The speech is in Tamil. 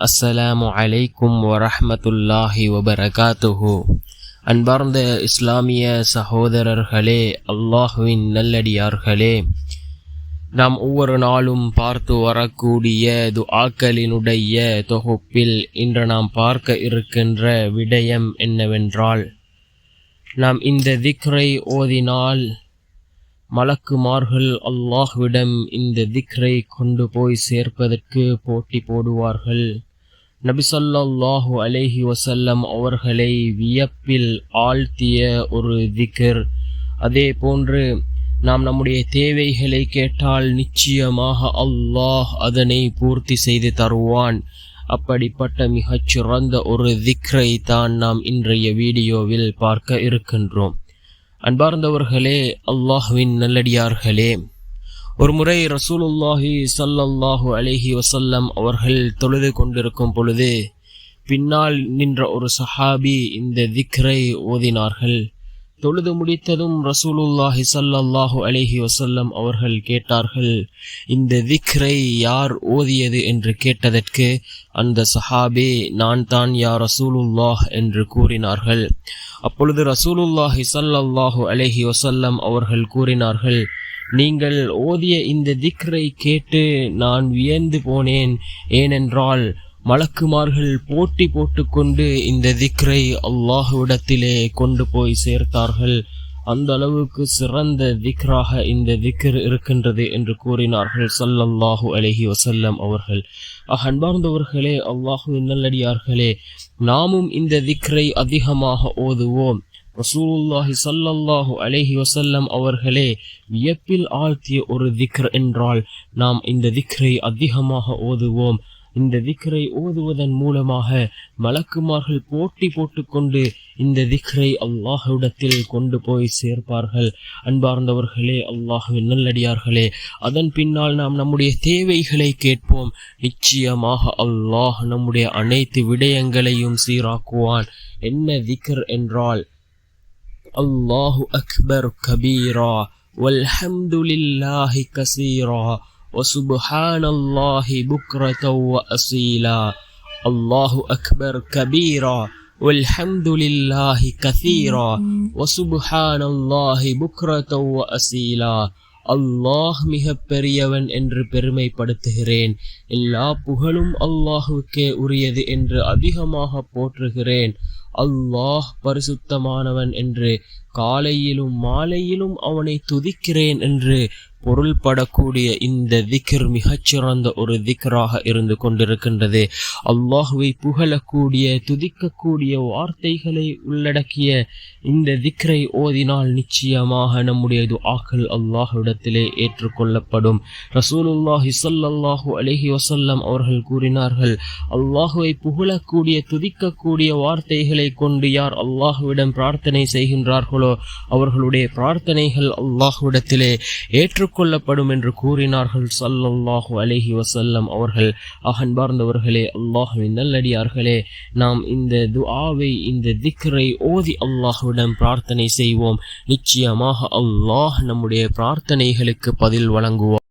அஸ்ஸலாமு அலைக்கும் வரஹ்மத்துல்லாஹி வபரகாத்துஹு. அன்பார்ந்த இஸ்லாமிய சகோதரர்களே, அல்லாஹுவின் நல்லடியார்களே, நாம் ஒவ்வொரு நாளும் பார்த்து வரக்கூடிய துஆக்களினுடைய தொகுப்பில் இன்று நாம் பார்க்க இருக்கின்ற விடயம் என்னவென்றால், நாம் இந்த திக்ரை ஓதினால் மலக்குமார்கள் அல்லாஹ்விடம் இந்த திக்ரை கொண்டு போய் சேர்ப்பதற்கு போட்டி போடுவார்கள். நபி ஸல்லல்லாஹு அலைஹி வஸல்லம் அவர்களை வியப்பில் ஆழ்த்திய ஒரு திக்ர். அதே போன்று நாம் நம்முடைய தேவைகளை கேட்டால் நிச்சயமாக அல்லாஹ் அதனை பூர்த்தி செய்து தருவான். அப்படிப்பட்ட மிகச்சிறந்த ஒரு திக்ரை தான் நாம் இன்றைய வீடியோவில் பார்க்க இருக்கின்றோம். அன்பார்ந்தவர்களே, அல்லாஹ்வின் நல்லடியார்களே, ஒரு முறை ரசூலுல்லாஹி ஸல்லல்லாஹு அலைஹி வஸல்லம் அவர்கள் தொழுது கொண்டிருக்கும் பொழுது பின்னால் நின்ற ஒரு சஹாபி இந்த திக்ரை ஓதினார்கள். தொழுது முடித்ததும் ரசூலுல்லாஹி ஸல்லல்லாஹு அலைஹி வஸல்லம் அவர்கள் கேட்டார்கள், இந்த திக்ரை யார் ஓதியது என்று கேட்டதற்கு அந்த சஹாபி, நான் தான் யா ரசூலுல்லாஹ் என்று கூறினார்கள். அப்பொழுது ரசூலுல்லாஹி ஸல்லல்லாஹு அலைஹி வஸல்லம் அவர்கள் கூறினார்கள், நீங்கள் ஓதிய இந்த திக்ரை கேட்டு நான் வியந்து போனேன். ஏனென்றால் மலக்குமார்கள் போட்டி போட்டுக்கொண்டு இந்த திக்ரை அல்லாஹ்விடத்திலே கொண்டு போய் சேர்த்தார்கள். அந்த அளவுக்கு சிறந்த திக்ராக இந்த திக்ர் இருக்கின்றது என்று கூறினார்கள் ஸல்லல்லாஹு அலைஹி வஸல்லம் அவர்கள். அன்பார்ந்தவர்களே, அல்லாஹ்வின் நல்லடியார்களே, நாமும் இந்த திக்ரை அதிகமாக ஓதுவோம். ரசூலுல்லாஹி ஸல்லல்லாஹு அலைஹி வஸல்லம் அவர்களே வியப்பில் ஆழ்த்திய ஒரு திக்ர் என்றால் நாம் இந்த திக்ரை அதிகமாக ஓதுவோம். இந்த திக்ரை ஓதுவதன் மூலமாக மலக்குமார்கள் போட்டி போட்டுக்கொண்டு இந்த திக்ரை அல்லாஹ்விடத்தில் கொண்டு போய் சேர்ப்பார்கள். அன்பார்ந்தவர்களே, அல்லாஹ்வின் நல்லடியார்களே, அதன் பின்னால் நாம் நம்முடைய தேவைகளை கேட்போம். நிச்சயமாக அல்லாஹ் நம்முடைய அனைத்து விடயங்களையும் சீராக்குவான். என்ன திக்ர் என்றால், அல்லாஹு அக்பர் கபீரா வல்ஹம்துலில்லாஹி கஸீரா வசுப்ஹானல்லாஹி புக்ரதன் வஅஸீலா. அல்லாஹு அக்பர் கபீரா வல்ஹம்துலில்லாஹி கஸீரா வசுப்ஹானல்லாஹி புக்ரதன் வஅஸீலா. அல்லாஹ் மிக பெரியவன் என்று பெருமைப்படுத்துகிறேன். எல்லா புகழும் அல்லாஹுக்கே உரியது என்று அதிகமாக போற்றுகிறேன். அல்லாஹ் பரிசுத்தமானவன் என்று காலையிலும் மாலையிலும் அவனை துதிக்கிறேன் என்று பொருள்படக்கூடிய இந்த திக்ர் மிகச்சிறந்த ஒரு திக்ராக இருந்து கொண்டிருக்கின்றது. அல்லாஹுவை புகழக்கூடிய துதிக்கக்கூடிய வார்த்தைகளை உள்ளடக்கிய இந்த திக்ரை ஓதினால் நிச்சயமாக நம்முடைய துஆக்கள் அல்லாஹ்விடத்திலே ஏற்றுக்கொள்ளப்படும். ரசூலுல்லாஹி ஸல்லல்லாஹு அலைஹி வஸல்லம் அவர்கள் கூறினார்கள், அல்லாஹுவை புகழக்கூடிய துதிக்கக்கூடிய வார்த்தைகளை கொண்டு யார் அல்லாஹ்விடம் பிரார்த்தனை செய்கின்றார்களோ அவர்களுடைய பிரார்த்தனைகள் அல்லாஹ்விடத்திலே ஏற்றுக்கொள்ளப்படும் என்று கூறினார்கள் ஸல்லல்லாஹு அலைஹி வஸல்லம் அவர்கள். அன்பார்ந்தவர்களே, அல்லாஹ்வின் நல்லடியார்களே, நாம் இந்த துஆவை, இந்த திக்ரை ஓதி அல்லாஹ்விடம் பிரார்த்தனை செய்வோம். நிச்சயமாக அல்லாஹ் நம்முடைய பிரார்த்தனைகளுக்கு பதில் வழங்குவார்.